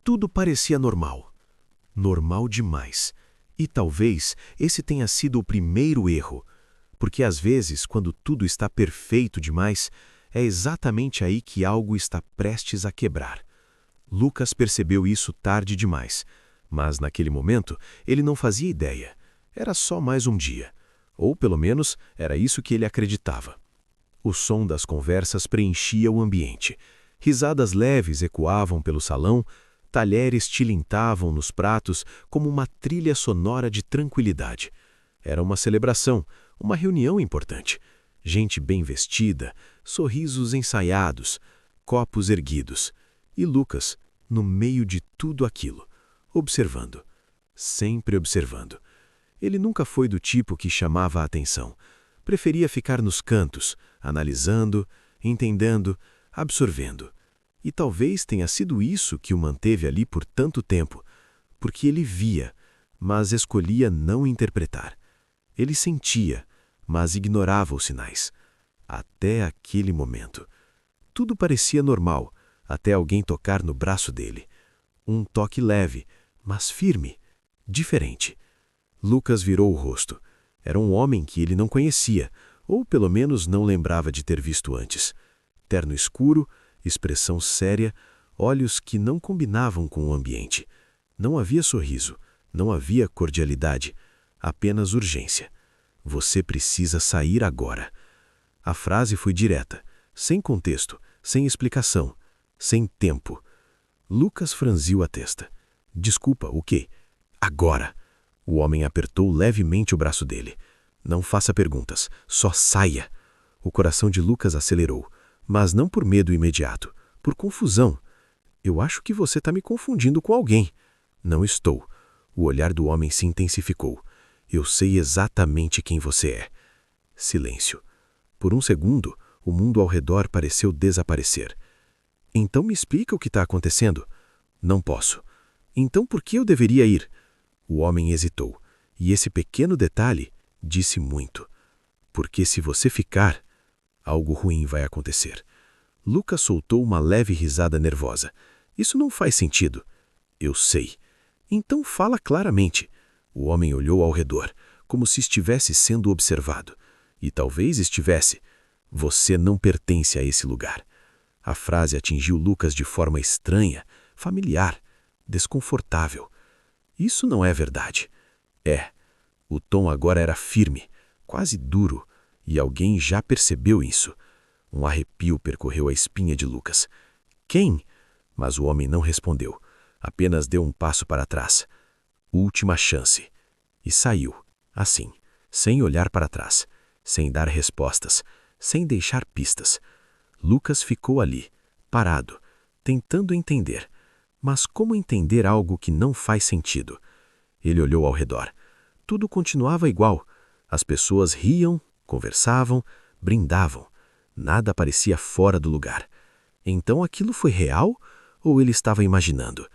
Tudo parecia normal. Normal demais. E talvez esse tenha sido o primeiro erro, porque às vezes, quando tudo está perfeito demais, é exatamente aí que algo está prestes a quebrar. Lucas percebeu isso tarde demais, mas naquele momento ele não fazia ideia. Era só mais um dia. Ou pelo menos era isso que ele acreditava. O som das conversas preenchia o ambiente. Risadas leves ecoavam pelo salão, talheres tilintavam nos pratos como uma trilha sonora de tranquilidade. Era uma celebração, uma reunião importante. Gente bem vestida, sorrisos ensaiados, copos erguidos. E Lucas, no meio de tudo aquilo, observando, sempre observando. Ele nunca foi do tipo que chamava a atenção. Preferia ficar nos cantos, analisando, entendendo, absorvendo. E talvez tenha sido isso que o manteve ali por tanto tempo, porque ele via, mas escolhia não interpretar. Ele sentia, mas ignorava os sinais. Até aquele momento. Tudo parecia normal, até alguém tocar no braço dele. Um toque leve, mas firme, diferente. Lucas virou o rosto. Era um homem que ele não conhecia, ou pelo menos não lembrava de ter visto antes. Terno escuro, expressão séria, olhos que não combinavam com o ambiente. Não havia sorriso, não havia cordialidade, apenas urgência. Você precisa sair agora. A frase foi direta, sem contexto, sem explicação, sem tempo. Lucas franziu a testa. Desculpa, o quê? Agora! O homem apertou levemente o braço dele. Não faça perguntas, só saia. O coração de Lucas acelerou, mas não por medo imediato, por confusão. Eu acho que você está me confundindo com alguém. Não estou. O olhar do homem se intensificou. Eu sei exatamente quem você é. Silêncio. Por um segundo, o mundo ao redor pareceu desaparecer. Então me explica o que está acontecendo. Não posso. Então por que eu deveria ir? O homem hesitou, e esse pequeno detalhe disse muito. Porque se você ficar, algo ruim vai acontecer. Lucas soltou uma leve risada nervosa. Isso não faz sentido. Eu sei. Então fala claramente. O homem olhou ao redor, como se estivesse sendo observado. E talvez estivesse. Você não pertence a esse lugar. A frase atingiu Lucas de forma estranha, familiar, desconfortável. Isso não é verdade. É. O tom agora era firme, quase duro, e alguém já percebeu isso. Um arrepio percorreu a espinha de Lucas. Quem? Mas o homem não respondeu. Apenas deu um passo para trás. Última chance. E saiu, assim, sem olhar para trás, sem dar respostas, sem deixar pistas. Lucas ficou ali, parado, tentando entender. Mas como entender algo que não faz sentido? Ele olhou ao redor. Tudo continuava igual. As pessoas riam, conversavam, brindavam. Nada parecia fora do lugar. Então aquilo foi real ou ele estava imaginando?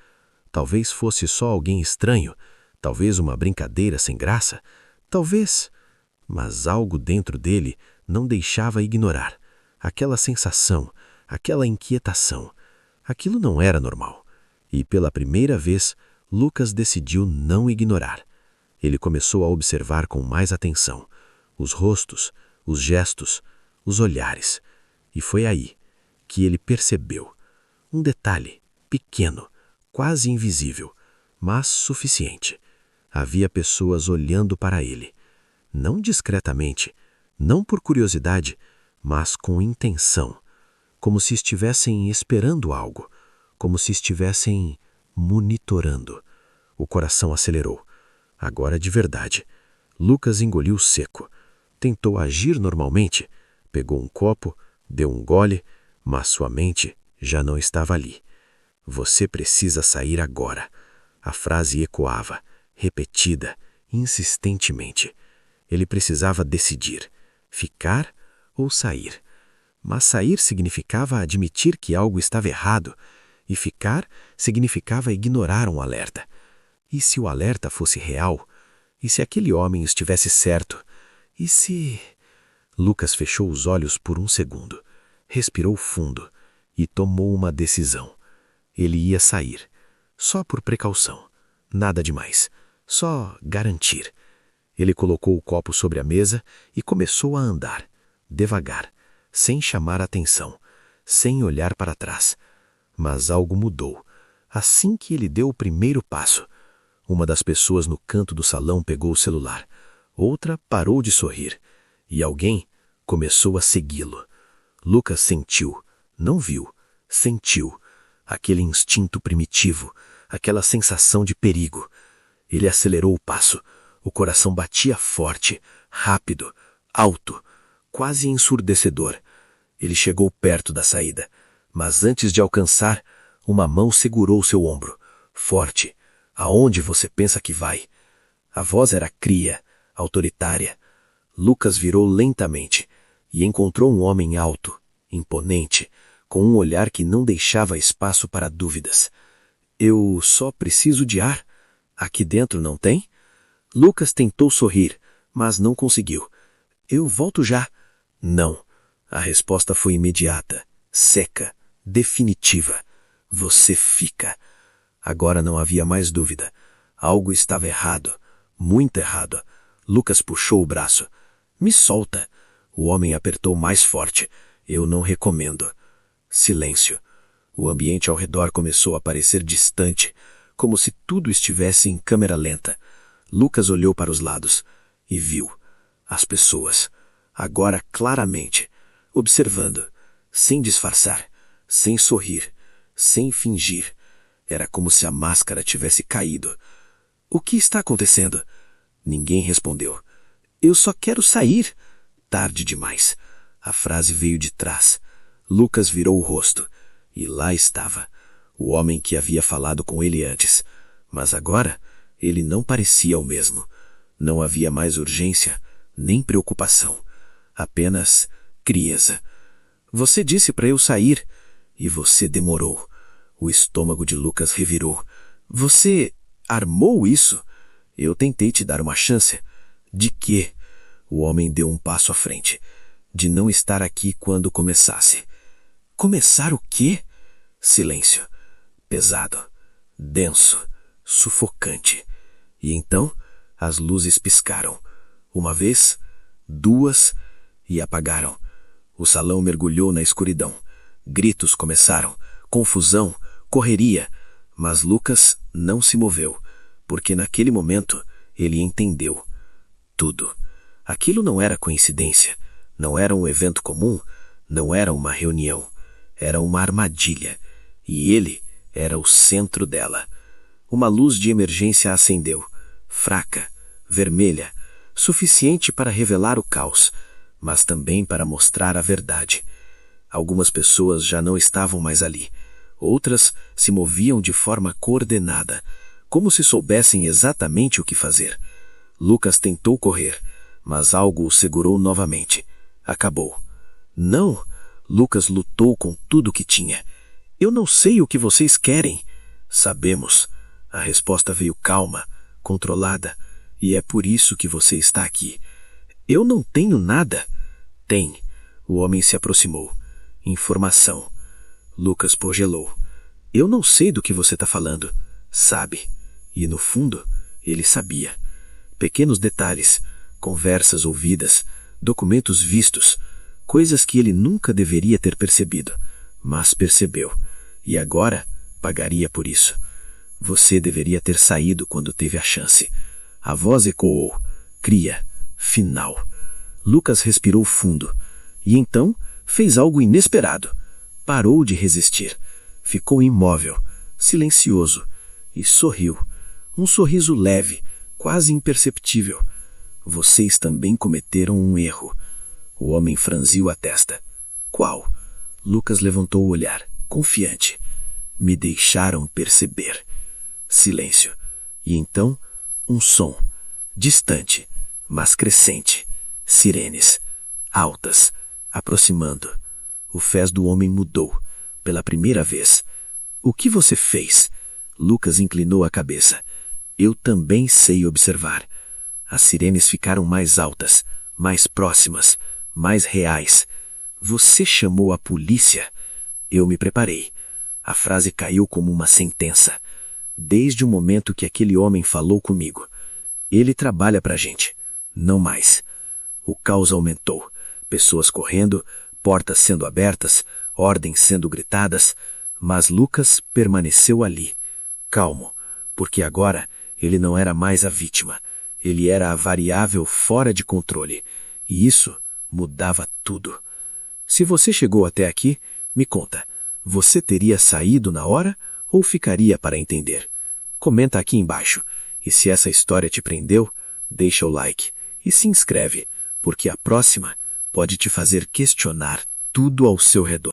Talvez fosse só alguém estranho, talvez uma brincadeira sem graça, talvez... Mas algo dentro dele não deixava ignorar. Aquela sensação, aquela inquietação. Aquilo não era normal. E pela primeira vez, Lucas decidiu não ignorar. Ele começou a observar com mais atenção os rostos, os gestos, os olhares. E foi aí que ele percebeu um detalhe pequeno, quase invisível, mas suficiente. Havia pessoas olhando para ele. Não discretamente, não por curiosidade, mas com intenção. Como se estivessem esperando algo, como se estivessem monitorando. O coração acelerou. Agora de verdade. Lucas engoliu seco. Tentou agir normalmente. Pegou um copo, deu um gole, mas sua mente já não estava ali. Você precisa sair agora. A frase ecoava, repetida, insistentemente. Ele precisava decidir, ficar ou sair. Mas sair significava admitir que algo estava errado, e ficar significava ignorar um alerta. E se o alerta fosse real? E se aquele homem estivesse certo? E se... Lucas fechou os olhos por um segundo, respirou fundo e tomou uma decisão. Ele ia sair, Só por precaução. Nada demais. Só garantir. Ele colocou o copo sobre a mesa e começou a andar, devagar, sem chamar atenção, sem olhar para trás. Mas algo mudou. Assim que ele deu o primeiro passo, uma das pessoas no canto do salão pegou o celular. Outra parou de sorrir. E alguém começou a segui-lo. Lucas sentiu, não viu, sentiu. Aquele instinto primitivo, aquela sensação de perigo. Ele acelerou o passo. O coração batia forte, rápido, alto, quase ensurdecedor. Ele chegou perto da saída, mas antes de alcançar, uma mão segurou seu ombro, forte. Aonde você pensa que vai? A voz era cria, autoritária. Lucas virou lentamente e encontrou um homem alto, imponente, com um olhar que não deixava espaço para dúvidas. Eu só preciso de ar. Aqui dentro não tem? Lucas tentou sorrir, mas não conseguiu. Eu volto já. Não. A resposta foi imediata, seca, definitiva. Você fica. Agora não havia mais dúvida. Algo estava errado, muito errado. Lucas puxou o braço. Me solta. O homem apertou mais forte. Eu não recomendo. Silêncio. O ambiente ao redor começou a parecer distante, como se tudo estivesse em câmera lenta. Lucas olhou para os lados e viu as pessoas, agora claramente, observando, sem disfarçar, sem sorrir, sem fingir. Era como se a máscara tivesse caído. O que está acontecendo? Ninguém respondeu. Eu só quero sair. Tarde demais. A frase veio de trás. Lucas virou o rosto. E lá estava, o homem que havia falado com ele antes. Mas agora, ele não parecia o mesmo. Não havia mais urgência, nem preocupação. Apenas frieza. Você disse para eu sair, e você demorou. O estômago de Lucas revirou. Você armou isso? Eu tentei te dar uma chance. De quê? O homem deu um passo à frente. De não estar aqui quando começasse. Começar o quê? Silêncio. Pesado. Denso. Sufocante. E então, as luzes piscaram. Uma vez, duas, e apagaram. O salão mergulhou na escuridão. Gritos começaram. Confusão. Correria. Mas Lucas não se moveu, porque naquele momento ele entendeu. Tudo. Aquilo não era coincidência. Não era um evento comum. Não era uma reunião. Era uma armadilha. E ele era o centro dela. Uma luz de emergência acendeu. Fraca, vermelha, suficiente para revelar o caos, mas também para mostrar a verdade. Algumas pessoas já não estavam mais ali. Outras se moviam de forma coordenada, como se soubessem exatamente o que fazer. Lucas tentou correr, mas algo o segurou novamente. Acabou. Não! Lucas lutou com tudo o que tinha. Eu não sei o que vocês querem. Sabemos. A resposta veio calma, controlada. E é por isso que você está aqui. Eu não tenho nada. Tem. O homem se aproximou. Informação. Lucas progelou. Eu não sei do que você está falando. Sabe. E no fundo, ele sabia. Pequenos detalhes, conversas ouvidas, documentos vistos, coisas que ele nunca deveria ter percebido, mas percebeu. E agora pagaria por isso. Você deveria ter saído quando teve a chance. A voz ecoou. Cria. Final. Lucas respirou fundo. E então fez algo inesperado. Parou de resistir. Ficou imóvel, silencioso, e sorriu. Um sorriso leve, quase imperceptível. Vocês também cometeram um erro. O homem franziu a testa. Qual? Lucas levantou o olhar, confiante. Me deixaram perceber. Silêncio. E então, um som. Distante, mas crescente. Sirenes. Altas. Aproximando. O fez do homem mudou. Pela primeira vez. O que você fez? Lucas inclinou a cabeça. Eu também sei observar. As sirenes ficaram mais altas, mais próximas, mais reais. Você chamou a polícia? Eu me preparei. A frase caiu como uma sentença. desde o momento que aquele homem falou comigo. Ele trabalha pra gente, não mais. O caos aumentou, pessoas correndo, portas sendo abertas, ordens sendo gritadas, mas Lucas permaneceu ali, calmo, porque agora ele não era mais a vítima, ele era a variável fora de controle, e isso mudava tudo. Se você chegou até aqui, me conta, você teria saído na hora ou ficaria para entender? Comenta aqui embaixo, e se essa história te prendeu, deixa o like e se inscreve, porque a próxima pode te fazer questionar tudo ao seu redor.